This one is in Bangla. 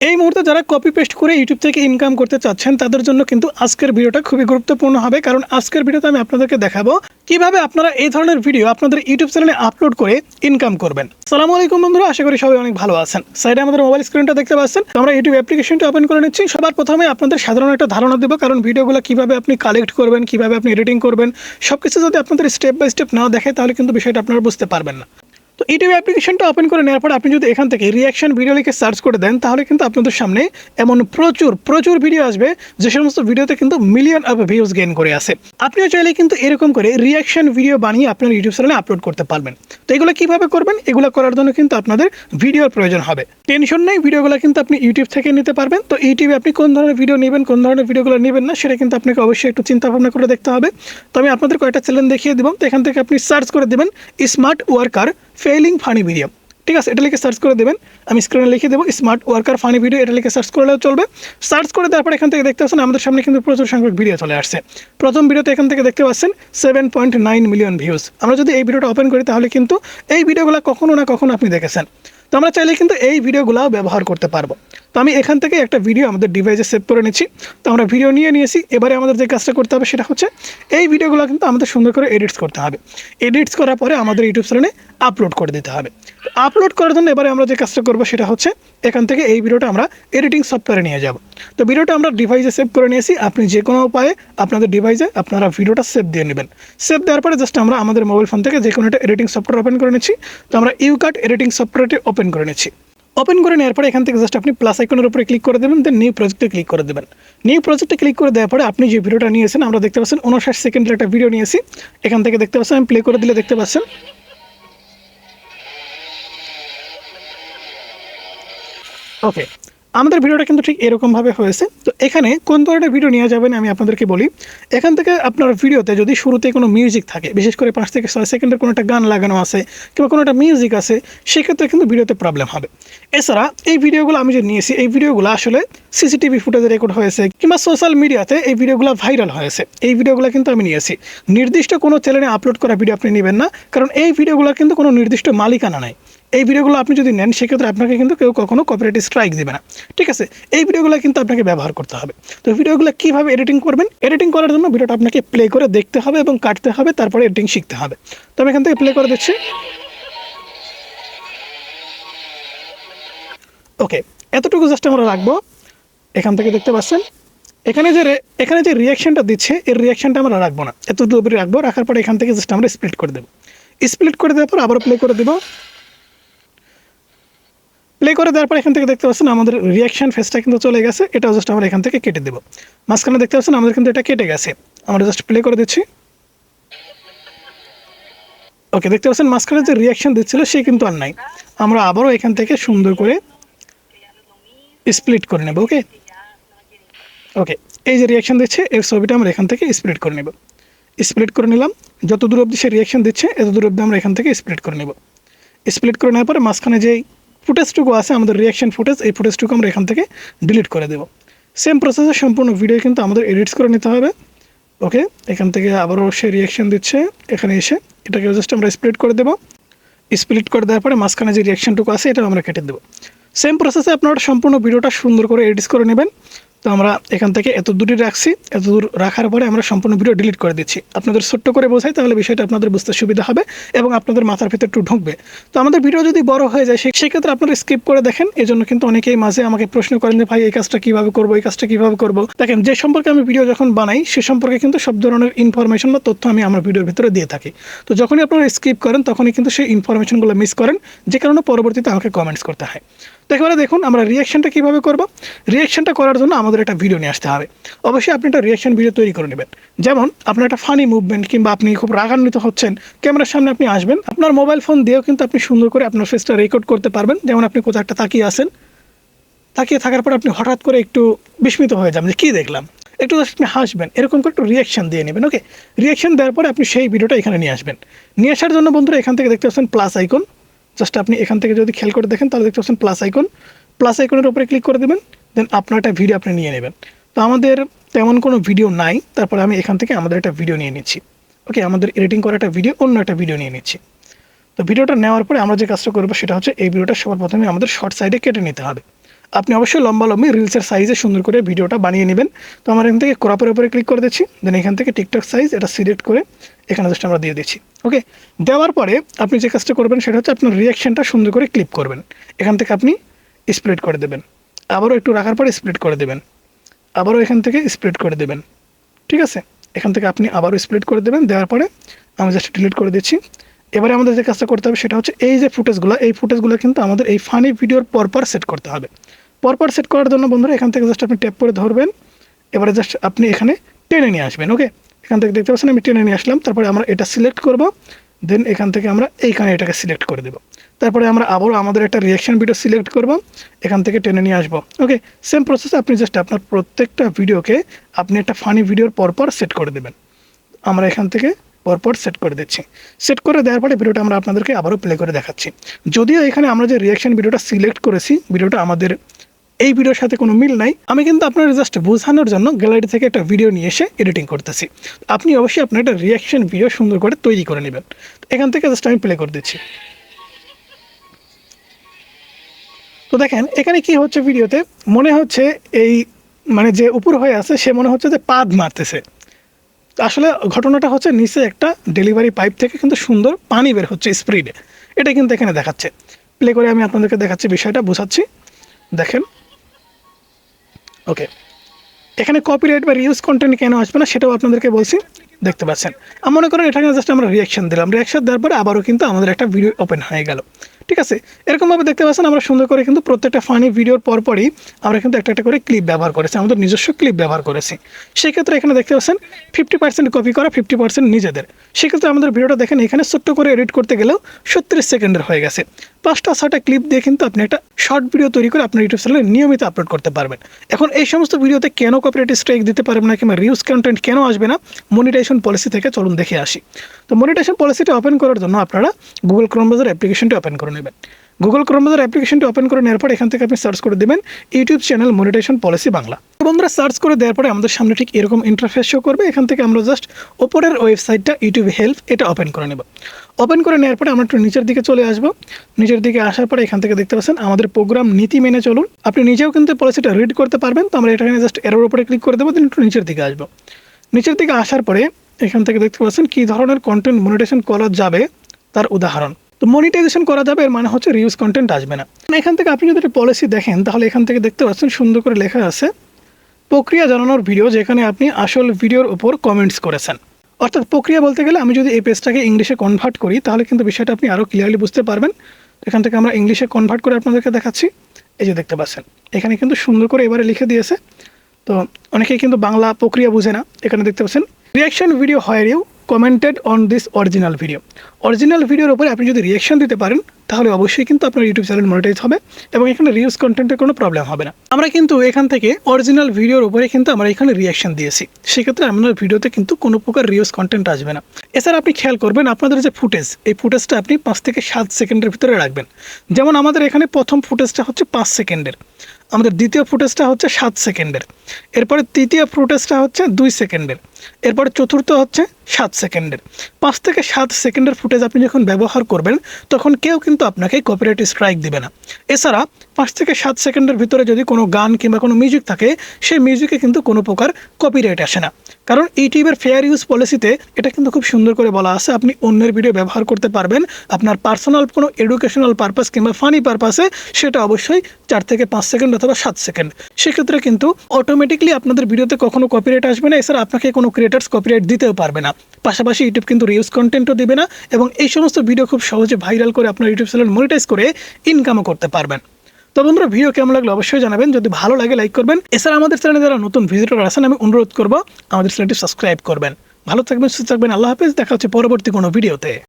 এই মুহূর্তে যারা কপি পেস্ট করে ইউটিউব থেকে ইনকাম করতে চাচ্ছেন তাদের জন্য কিন্তু আজকের ভিডিওটা খুবই গুরুত্বপূর্ণ হবে, কারণ আজকের ভিডিওতে আমি আপনাদেরকে দেখাবো কিভাবে আপনারা এই ধরনের ভিডিও আপনাদের ইউটিউব চ্যানেলে আপলোড করে ইনকাম করবেন। আসসালামু আলাইকুম বন্ধুরা, আশা করি সবাই অনেক ভালো আছেন। সাইডে আমাদের মোবাইল স্ক্রিনটা দেখতে পাচ্ছেন। আমরা ইউটিউব অ্যাপ্লিকেশনটা ওপেন করে নিচ্ছি। সবার প্রথমে আপনাদের সাধারণ একটা ধারণা দেবো, কারণ ভিডিওগুলো কিভাবে আপনি কালেক্ট করবেন, কিভাবে আপনি এডিটিং করবেন, সবকিছু যদি আপনাদের স্টেপ বাই স্টেপ না দেখায় তাহলে কিন্তু বিষয়টা আপনারা বুঝতে পারবেন না। তো ইউটিউব অ্যাপ্লিকেশনটা ওপেন করে নেওয়ার পর আপনি যদি এখান থেকে রিয়াকশন ভিডিও লিখে সার্চ করে দেন তাহলে কিন্তু আপনাদের সামনে এমন প্রচুর ভিডিও আসবে যে সমস্ত ভিডিওতে কিন্তু মিলিয়ন অফ ভিউজ গেইন করে আসে। আপনিও চাইলে কিন্তু এরকম করে রিয়াকশন ভিডিও বানিয়ে আপনার ইউটিউব চ্যানেলে আপলোড করতে পারবেন। তো এগুলো কিভাবে করবেন, এগুলো করার জন্য কিন্তু আপনাদের ভিডিওর প্রয়োজন হবে। টেনশন নেই, ভিডিওগুলো কিন্তু আপনি ইউটিউব থেকে নিতে পারবেন। তো ইউটিউবে আপনি কোন ধরনের ভিডিও নেবেন, কোন ধরনের ভিডিওগুলো নেবেন না, সেটা কিন্তু আপনাকে অবশ্যই একটু চিন্তা ভাবনা করে দেখতে হবে। তো আমি আপনাদের কয়েকটা চ্যানেল দেখিয়ে দেবো। তো এখান থেকে আপনি সার্চ করে দেবেন smart worker failing funny video. ঠিক আছে, এটা লিখে সার্চ করে দেবেন। আমি স্ক্রিনে লিখে দেবো স্মার্ট ওয়ার্কার ফানি ভিডিও, এটা লিখে সার্চ করলেও চলবে। সার্চ করে দেওয়ার পর এখান থেকে দেখতে পাচ্ছেন আমাদের সামনে কিন্তু প্রচুর সংখ্যক ভিডিও চলে আসছে। প্রথম ভিডিওতে এখান থেকে দেখতে পাচ্ছেন 7.9 মিলিয়ন ভিউজ। আমরা যদি এই ভিডিওটা ওপেন করি তাহলে কিন্তু এই ভিডিওগুলো কখনো না কখনো আপনি দেখেছেন। তো আমরা চাইলে কিন্তু এই ভিডিওগুলো ব্যবহার করতে পারবো। তো আমি এখান থেকে একটা ভিডিও আমাদের ডিভাইসে সেভ করে নিচ্ছি। তো আমরা ভিডিও নিয়েছি। এবারে আমাদের যে কাজটা করতে হবে সেটা হচ্ছে এই ভিডিওগুলো কিন্তু আমাদের সুন্দর করে এডিটস করতে হবে। এডিটস করার পরে আমাদের ইউটিউব চ্যানেলে আপলোড করে দিতে হবে। আপলোড করার জন্য এবারে আমরা যে কাজটা করবো সেটা হচ্ছে এখান থেকে এই ভিডিওটা আমরা এডিটিং সফটওয়্যারে নিয়ে যাব। তো ভিডিওটা আমরা ডিভাইসে সেভ করে নিয়েছি। আপনি যে কোনো উপায়ে আপনাদের ডিভাইসে আপনারা ভিডিওটা সেভ দিয়ে নেবেন। সেভ দেওয়ার পরে জাস্ট আমরা আমাদের মোবাইল ফোন থেকে যে কোনো একটা এডিটিং সফটওয়্যার ওপেন করে নিচ্ছি। তো আমরা ইউকাট এডিটিং সফটওয়্যারটি ওপেন করে নিচ্ছি। ওপেন করে নেওয়ার পরে এখান থেকে জাস্ট আপনি প্লাস আইকনের উপরে ক্লিক করে দেবেন, দেন নিউ প্রজেক্টে ক্লিক করে দেবেন। নিউ প্রজেক্টে ক্লিক করে দেওয়ার পরে আপনি যে ভিডিওটা নিয়েছেন, আমরা দেখতে পাচ্ছেন 59 সেকেন্ডের একটা ভিডিও নিয়েছি। এখান থেকে দেখতে পাচ্ছেন আমি প্লে করে দিলে দেখতে পাচ্ছেন। ওকে, আমাদের ভিডিওটা কিন্তু ঠিক এরকমভাবে হয়েছে। তো এখানে কোন ধরনের ভিডিও নেওয়া যাবে না আমি আপনাদেরকে বলি। এখান থেকে আপনার ভিডিওতে যদি শুরুতে কোনো মিউজিক থাকে, বিশেষ করে 5 থেকে 6 সেকেন্ডের কোনো একটা গান লাগানো আছে কিংবা কোনো একটা মিউজিক আছে, সেক্ষেত্রে কিন্তু ভিডিওতে প্রবলেম হবে। এছাড়া এই ভিডিওগুলো আমি যে নিয়েছি, এই ভিডিওগুলো আসলে সিসিটিভি ফুটেজে রেকর্ড হয়েছে কিংবা সোশ্যাল মিডিয়াতে এই ভিডিওগুলো ভাইরাল হয়েছে। এই ভিডিওগুলো কিন্তু আমি নিয়েছি। নির্দিষ্ট কোনো চ্যানেলে আপলোড করা ভিডিও আপনি নেবেন না, কারণ এই ভিডিওগুলোর কিন্তু কোনো নির্দিষ্ট মালিকানা নাই। এই ভিডিওগুলো আপনি যদি নেন সেক্ষেত্রে আপনাকে কিন্তু কেউ কখনো কপিরাইট স্ট্রাইক দেবে না। ঠিক আছে, এই ভিডিওগুলো কিন্তু আপনাকে ব্যবহার করতে হবে। তো ভিডিওগুলো কীভাবে এডিটিং করবেন, এডিটিং করার জন্য ভিডিওটা আপনাকে প্লে করে দেখতে হবে এবং কাটতে হবে, তারপরে এডিটিং শিখতে হবে। তো আমি এখান থেকে প্লে করে দিচ্ছি। ওকে, এতটুকু জাস্ট আমরা রাখবো। এখান থেকে দেখতে পাচ্ছেন এখানে যে রিয়াকশনটা দিচ্ছে এর রিয়াকশনটা আমরা রাখবো না, এতটুকু রাখবো। রাখার পরে এখান থেকে জাস্ট আমরা স্প্লিট করে দেবো। স্প্লিট করে দেওয়ার পর আবার প্লে করে দেবো। প্লে করে দেওয়ার পর এখান থেকে দেখতে পাচ্ছেন আমাদের রিয়াকশন ফেসটা কিন্তু চলে গেছে। এটাও জাস্ট আমরা এখান থেকে কেটে দেবো। মাঝখানে দেখতে পাচ্ছেন আমাদের কিন্তু এটা কেটে গেছে। আমরা জাস্ট প্লে করে দিচ্ছি। ওকে, দেখতে পাচ্ছেন মাঝখানে যে রিয়াকশন দিচ্ছিল সে কিন্তু আর নাই। আমরা আবারও এখান থেকে সুন্দর করে স্প্লিট করে নেব। ওকে ওকে, এই যে রিয়াকশন দিচ্ছে এর ছবিটা আমরা এখান থেকে স্প্লিট করে নেব। স্প্লিট করে নিলাম। যত দূর অবধি সে রিয়াকশন দিচ্ছে এত দূর অবধি আমরা এখান থেকে স্প্লিট করে নেব। স্প্লিট করে নেওয়ার পরে মাঝখানে যেই ফুটেজটুকু আছে আমাদের রিয়াকশন ফুটেজ, এই ফুটেজটুকু আমরা এখান থেকে ডিলিট করে দেব। সেম প্রসেসে সম্পূর্ণ ভিডিও কিন্তু আমাদের এডিটস করে নিতে হবে। ওকে, এখান থেকে আবারও সে রিয়াকশন দিচ্ছে, এখানে এসে এটাকে জাস্ট আমরা স্প্লিট করে দেবো। স্প্লিট করে দেওয়ার পরে মাঝখানে যে রিয়াকশনটুকু আছে এটা আমরা কেটে দেবো। সেম প্রসেসে আপনারা সম্পূর্ণ ভিডিওটা সুন্দর করে এডিটস করে নেবেন। তো আমরা এখান থেকে এত দূরই রাখছি। এত দূর রাখার পরে আমরা সম্পূর্ণ ভিডিও ডিলিট করে দিচ্ছি। আপনাদের ছোট্ট করে বোঝাই তাহলে বিষয়টা আপনাদের বুঝতে সুবিধা হবে এবং আপনাদের মাথার ভিতরে একটু ঢুকবে। তো আমাদের ভিডিও যদি বড় হয়ে যায় সেক্ষেত্রে আপনারা স্কিপ করে দেখেন। এই জন্য কিন্তু অনেকেই মাঝে আমাকে প্রশ্ন করেন যে ভাই এই কাজটা কীভাবে করবো, এই কাজটা কীভাবে করবো। দেখেন, যে সম্পর্কে আমি ভিডিও যখন বানাই সে সম্পর্কে কিন্তু সব ধরনের ইনফরমেশন বা তথ্য আমি আমার ভিডিওর ভিতরে দিয়ে থাকি। তো যখনই আপনারা স্কিপ করেন তখনই কিন্তু সেই ইনফরমেশনগুলো মিস করেন, যে কারণে পরবর্তীতে আমাকে কমেন্টস করতে হয়। তো এবারে দেখুন আমরা রিয়াকশনটা কীভাবে করবো। রিয়াকশনটা করার জন্য আমাদের একটা ভিডিও নিয়ে আসতে হবে। অবশ্যই আপনি একটা রিয়াকশন ভিডিও তৈরি করে নেবেন। যেমন আপনার একটা ফানি মুভমেন্ট কিংবা আপনি খুব রাগান্বিত হচ্ছেন, ক্যামেরার সামনে আপনি আসবেন, আপনার মোবাইল ফোন দিয়েও কিন্তু আপনি সুন্দর করে আপনার ফেসটা রেকর্ড করতে পারবেন। যেমন আপনি কোথাও একটা তাকিয়ে আসেন, তাকিয়ে থাকার পর আপনি হঠাৎ করে একটু বিস্মিত হয়ে যাবেন যে কী দেখলাম, একটু জাস্ট আপনি হাসবেন, এরকম করে একটু রিয়াকশন দিয়ে নেবেন। ওকে, রিয়াকশন দেওয়ার পরে আপনি সেই ভিডিওটা এখানে নিয়ে আসবেন। নিয়ে আসার জন্য বন্ধুরা এখান থেকে দেখতে পাচ্ছেন প্লাস আইকন। জাস্ট আপনি এখান থেকে যদি খেয়াল করে দেখেন তাহলে দেখতে পাচ্ছেন প্লাস আইকন। প্লাস আইকনের উপরে ক্লিক করে দেবেন, দেন আপনার একটা ভিডিও আপনি নিয়ে নেবেন। তো আমাদের তেমন কোনো ভিডিও নাই, তারপরে আমি এখান থেকে আমাদের একটা ভিডিও নিয়ে নিচ্ছি। ওকে, আমাদের এডিটিং করা একটা ভিডিও, অন্য একটা ভিডিও নিয়ে নিচ্ছি। তো ভিডিওটা নেওয়ার পরে আমরা যে কাজটা করবো সেটা হচ্ছে এই ভিডিওটা সবার প্রথমে আমাদের শর্ট সাইডে কেটে নিতে হবে। আপনি অবশ্যই লম্বালম্বি রিলসের সাইজে সুন্দর করে ভিডিওটা বানিয়ে নেবেন। তো আমরা এখান থেকে ক্রপের উপরে ক্লিক করে দিচ্ছি, দেন এখান থেকে টিকটক সাইজ এটা সিলেক্ট করে এখানে জাস্ট আমরা দিয়ে দিচ্ছি। ওকে, দেওয়ার পরে আপনি যে কাজটা করবেন সেটা হচ্ছে আপনার রিয়াকশনটা সুন্দর করে ক্লিপ করবেন। এখান থেকে আপনি স্প্লিট করে দেবেন, আবারও একটু রাখার পরে স্প্লিট করে দেবেন, আবারও এখান থেকে স্প্লিট করে দেবেন। ঠিক আছে, এখান থেকে আপনি আবারও স্প্লিট করে দেবেন। দেওয়ার পরে আমি জাস্ট ডিলিট করে দিচ্ছি। এবারে আমাদের যে কাজটা করতে হবে সেটা হচ্ছে এই যে ফুটেজগুলো, এই ফুটেজগুলো কিন্তু আমাদের এই ফানি ভিডিওর পরপর সেট করতে হবে। পরপর সেট করার জন্য বন্ধুরা এখান থেকে জাস্ট আপনি ট্যাপ করে ধরবেন, এবারে জাস্ট আপনি এখানে টেনে নিয়ে আসবেন। ওকে, এখান থেকে দেখতে পাচ্ছেন আমি টেনে নিয়ে আসলাম। তারপরে আমরা এটা সিলেক্ট করব, দেন এখান থেকে আমরা এইখানে এটাকে সিলেক্ট করে দেবো। তারপরে আমরা আবারও আমাদের একটা রিয়াকশন ভিডিও সিলেক্ট করব, এখান থেকে টেনে নিয়ে আসবো। ওকে, সেম প্রসেস আপনি জাস্ট আপনার প্রত্যেকটা ভিডিওকে আপনি একটা ফানি ভিডিওর পরপর সেট করে দেবেন। আমরা এখান থেকে পরপর সেট করে দিচ্ছি। সেট করে দেওয়ার পরে ভিডিওটা আমরা আপনাদেরকে আবারও প্লে করে দেখাচ্ছি। যদিও এখানে আমরা যে রিয়াকশন ভিডিওটা সিলেক্ট করেছি, ভিডিওটা আমাদের এই ভিডিওর সাথে কোনো মিল নাই, আমি কিন্তু আপনার জাস্ট বোঝানোর জন্য গ্যালারি থেকে একটা ভিডিও নিয়ে এসে এডিটিং করতেছি। আপনি অবশ্যই আপনার একটা রিয়াকশন ভিডিও সুন্দর করে তৈরি করে নেবেন। এখান থেকে জাস্ট আমি প্লে করে দিচ্ছি। তো দেখেন এখানে কি হচ্ছে, ভিডিওতে মনে হচ্ছে এই মানে যে উপর হয়ে আছে সে মনে হচ্ছে যে পাদ মারতেছে। আসলে ঘটনাটা হচ্ছে নিচে একটা ডেলিভারি পাইপ থেকে কিন্তু সুন্দর পানি বের হচ্ছে স্পিডে, এটা কিন্তু এখানে দেখাচ্ছে। প্লে করে আমি আপনাদেরকে দেখাচ্ছি, বিষয়টা বোঝাচ্ছি। দেখেন, ওকে, এখানে কপিরাইট বা রিউজ কন্টেন্ট কেন আসবে না সেটাও আপনাদেরকে বলছি, দেখতে পাচ্ছেন। মনে করেন এটাকে জাস্ট আমরা রিয়াকশন দিলাম, রিয়াকশন দেওয়ার পরে আবারও কিন্তু আমাদের একটা ভিডিও ওপেন হয়ে গেল। ঠিক আছে, এরকমভাবে দেখতে পাচ্ছেন আমরা সুন্দর করে কিন্তু প্রত্যেকটা ফানি ভিডিওর পরপরই আমরা কিন্তু একটা একটা করে ক্লিপ ব্যবহার করেছি, আমাদের নিজস্ব ক্লিপ ব্যবহার করেছি। সেক্ষেত্রে এখানে দেখতে পাচ্ছেন 50% কপি করা, 50% নিজেদের। সেক্ষেত্রে আমাদের ভিডিওটা দেখেন এখানে ছোট্ট করে এডিট করতে গেলেও 36 সেকেন্ডের হয়ে গেছে। 5টা-6টা ক্লিপ দিয়ে কিন্তু আপনি একটা শর্ট ভিডিও তৈরি করে আপনার ইউটিউব চ্যানেলে নিয়মিত আপলোড করতে পারবেন। এখন এই সমস্ত ভিডিওতে কেন কপিরাইট স্ট্রাইক দিতে পারবেন না কিংবা রিউজ কন্টেন্ট কেন আসবে না, মনিটাইজেশন পলিসি থেকে চলুন দেখে আসি। তো মনিটাইজেশন পলিসিটা ওপেন করার জন্য আপনারা গুগল ক্রোম ব্রাউজার অ্যাপ্লিকেশনটি ওপেন করে নেবেন। গুগল ক্রোম ব্রাউজার অ্যাপ্লিকেশনটি ওপেন করে নেওয়ার পর এখান থেকে আপনি সার্চ করে দেবেন YouTube channel monetization policy Bangla. বন্ধুরা সার্চ করে দেওয়ার পরে আমাদের সামনে ঠিক এরকম ইন্টারফেস শো করবে। এখান থেকে আমরা জাস্ট ওপরের ওয়েবসাইটটা ইউটিউব হেল্প এটা ওপেন করে নেব। ওপেন করে নেওয়ার পরে আমরা একটু নিচের দিকে চলে আসবো। নিচের দিকে আসার পরে এখান থেকে দেখতে পাচ্ছেন আমাদের প্রোগ্রাম নীতি মেনে চলুন। আপনি নিজেও কিন্তু পলিসিটা রিড করতে পারবেন। তো আমরা এখানে জাস্ট এরোর উপরে ক্লিক করে দেবো, দেন একটু নিচের দিকে আসবো। নিচের দিকে আসার পরে এখান থেকে দেখতে পাচ্ছেন কী ধরনের কন্টেন্ট মনিটাইজেশন করা যাবে তার উদাহরণ। তো মনিটাইজেশন করা যাবে এর মানে হচ্ছে রিউজ কন্টেন্ট আসবে না। এখান থেকে আপনি যদি একটা পলিসি দেখেন তাহলে এখান থেকে দেখতে পাচ্ছেন সুন্দর করে লেখা আছে প্রক্রিয়া জানানোর ভিডিও, যেখানে আপনি আসল ভিডিওর উপর কমেন্টস করেছেন। অর্থাৎ প্রক্রিয়া বলতে গেলে আমি যদি এই পেজটাকে ইংলিশে কনভার্ট করি তাহলে কিন্তু বিষয়টা আপনি আরও ক্লিয়ারলি বুঝতে পারবেন। এখান থেকে আমরা ইংলিশে কনভার্ট করে আপনাদেরকে দেখাচ্ছি। এই যে দেখতে পাচ্ছেন এখানে কিন্তু সুন্দর করে এবারে লিখে দিয়েছে। তো অনেকেই কিন্তু বাংলা প্রক্রিয়া বুঝে না। এখানে দেখতে পাচ্ছেন reaction video where you commented on this original video. Original ভিডিওর উপরে আপনি যদি রিয়াকশন দিতে পারেন তাহলে অবশ্যই কিন্তু আপনার ইউটিউব চ্যানেল মনিটাইজ হবে এবং এখানে রিউজ কন্টেন্টের কোনো প্রবলেম হবে না। আমরা কিন্তু এখান থেকে অরিজিনাল ভিডিওর উপরে কিন্তু আমরা এখানে রিয়াকশন দিয়েছি, সেক্ষেত্রে আপনার ভিডিওতে কিন্তু কোনো প্রকার রিউজ কন্টেন্ট আসবে না। এছাড়া আপনি খেয়াল করবেন আপনাদের যে ফুটেজ, এই ফুটেজটা আপনি 5 থেকে 7 সেকেন্ডের ভিতরে রাখবেন। যেমন আমাদের এখানে প্রথম ফুটেজটা হচ্ছে 5 সেকেন্ডের, আমাদের দ্বিতীয় ফুটেজটা হচ্ছে 7 সেকেন্ডের, এরপরে তৃতীয় ফুটেজটা হচ্ছে 2 সেকেন্ডের, এরপরে চতুর্থ হচ্ছে 7 সেকেন্ডের। 5 থেকে 7 সেকেন্ডের ফুটেজ আপনি যখন ব্যবহার করবেন তখন কেউ কিন্তু আপনাকে কপিরাইট স্ট্রাইক দিবে না। এছাড়া 5 থেকে 7 সেকেন্ডের ভিতরে যদি কোনো গান কিংবা কোনো মিউজিক থাকে সেই মিউজিকে কিন্তু কোনো প্রকার কপিরাইট আসে না, কারণ ইউটিউবের ফেয়ার ইউজ পলিসিতে এটা কিন্তু খুব সুন্দর করে বলা আছে আপনি অন্যের ভিডিও ব্যবহার করতে পারবেন আপনার পার্সোনাল কোনো এডুকেশনাল পারপাস কিংবা ফানি পারপাসে, সেটা অবশ্যই 4 থেকে 5 সেকেন্ড অথবা 7 সেকেন্ড। সেক্ষেত্রে কিন্তু অটোমেটিকলি আপনাদের ভিডিওতে কখনো কপিরাইট আসবে না। এছাড়া আপনাকে কোনো ক্রিয়েটার্স কপিরাইট দিতেও পারবে না। পাশাপাশি ইউটিউব কিন্তু রিউজ কন্টেন্টও দিবে না এবং এই সমস্ত ভিডিও খুব সহজে ভাইরাল করে আপনার ইউটিউব চ্যানেল মনিটাইজ করে ইনকামও করতে পারবেন। তো বন্ধুরা ভিডিও কেমন লাগলো অবশ্যই জানাবেন, যদি ভালো লাগে লাইক করবেন। এছাড়া আমাদের চ্যানেলে যারা নতুন ভিজিটর আছেন আমি অনুরোধ করবো আমাদের চ্যানেলটি সাবস্ক্রাইব করবেন। ভালো থাকবেন, সুস্থ থাকবেন, আল্লাহ হাফেজ। দেখা হচ্ছে পরবর্তী কোনো ভিডিওতে।